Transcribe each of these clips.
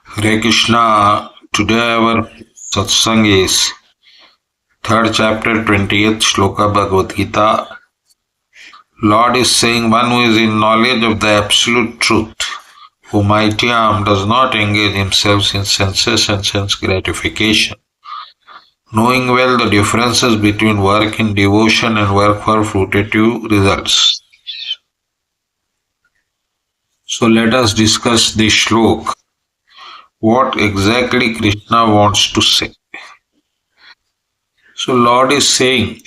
Hare Krishna. Today our satsang is third chapter 20th shloka Bhagavad Gita. Lord is saying, one who is in knowledge of the absolute truth, who mighty arm does not engage himself in senses and sense gratification, knowing well the differences between work in devotion and work for fruitative results. So let us discuss this shlok. What exactly Krishna wants to say. So Lord is saying,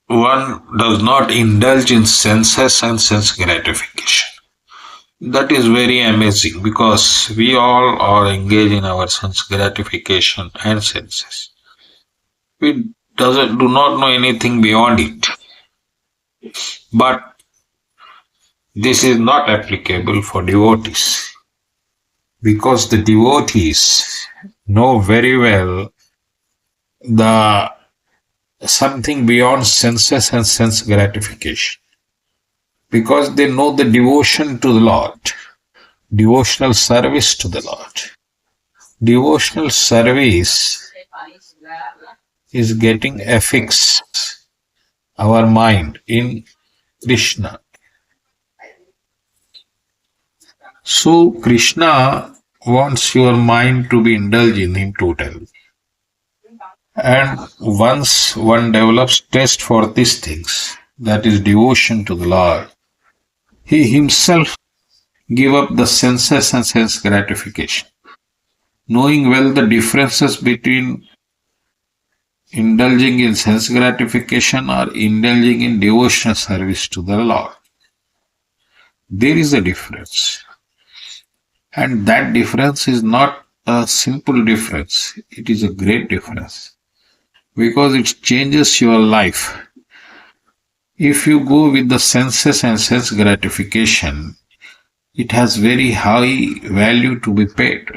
one does not indulge in senses and sense gratification. That is very amazing because we all are engaged in our sense gratification and senses. We do not know anything beyond it. But this is not applicable for devotees because the devotees know very well the something beyond senses and sense gratification because they know the devotion to the Lord, devotional service to the Lord. Devotional service is getting affixed our mind in Krishna. So Krishna wants your mind to be indulged in Him totally. And once one develops taste for these things, that is devotion to the Lord, he himself give up the senses and sense gratification, knowing well the differences between indulging in sense gratification or indulging in devotional service to the Lord. There is a difference. And that difference is not a simple difference. It is a great difference. Because it changes your life. If you go with the senses and sense gratification, it has very high value to be paid.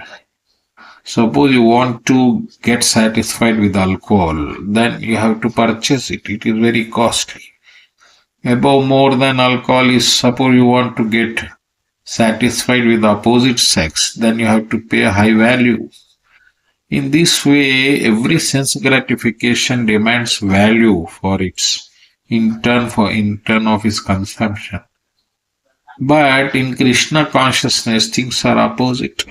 Suppose you want to get satisfied with alcohol, then you have to purchase it. It is very costly. Above more than alcohol is suppose you want to get satisfied with the opposite sex, then you have to pay a high value. In this way, every sense gratification demands value for its in turn of its consumption. But in Krishna consciousness, things are opposite.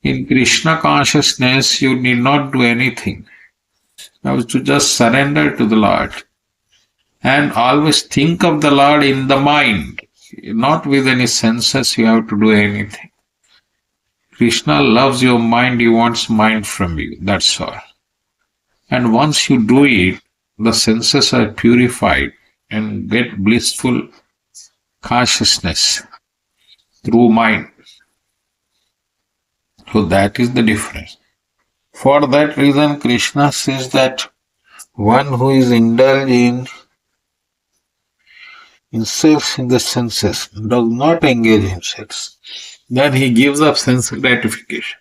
In Krishna consciousness, you need not do anything. You have to just surrender to the Lord. And always think of the Lord in the mind. Not with any senses you have to do anything. Krishna loves your mind, he wants mind from you, that's all. And once you do it, the senses are purified and get blissful consciousness through mind. So that is the difference. For that reason, Krishna says that one who is indulged in himself in the senses does not engage himself. Then he gives up sense gratification,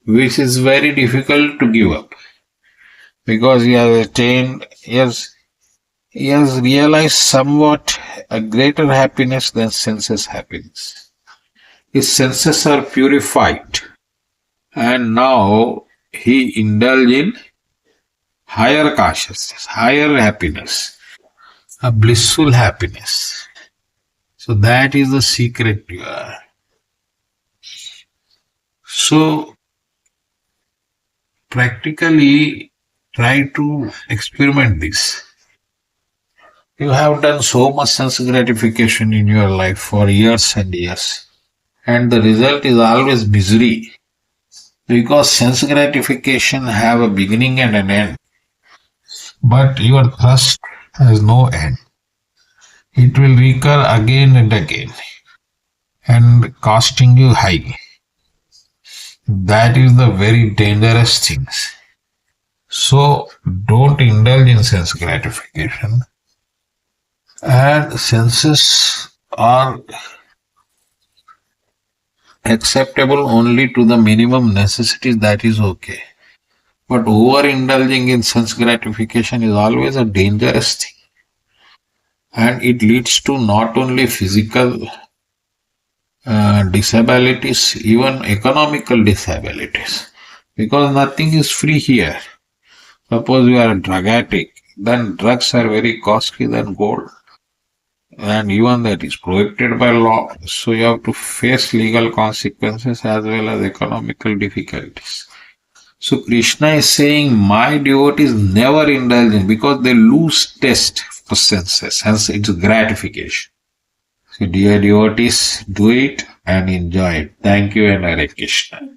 which is very difficult to give up because he has attained, he has realized somewhat a greater happiness than senses happiness. His senses are purified and now he indulges in higher consciousness, higher happiness, a blissful happiness. So that is the secret you are. So, practically try to experiment this. You have done so much sense gratification in your life for years and years, and the result is always misery. Because sense gratification have a beginning and an end, but your thirst has no end. It will recur again and again, and costing you high. That is the very dangerous things. So don't indulge in sense gratification. And senses are acceptable only to the minimum necessities, that is okay. But overindulging in sense gratification is always a dangerous thing. And it leads to not only physical disabilities, even economical disabilities, because nothing is free here. Suppose you are a drug addict, then drugs are very costly than gold, and even that is prohibited by law. So you have to face legal consequences as well as economical difficulties. So Krishna is saying, my devotees never indulge in because they lose taste for senses, hence it's gratification. So dear devotees, do it and enjoy it. Thank you and Hare Krishna.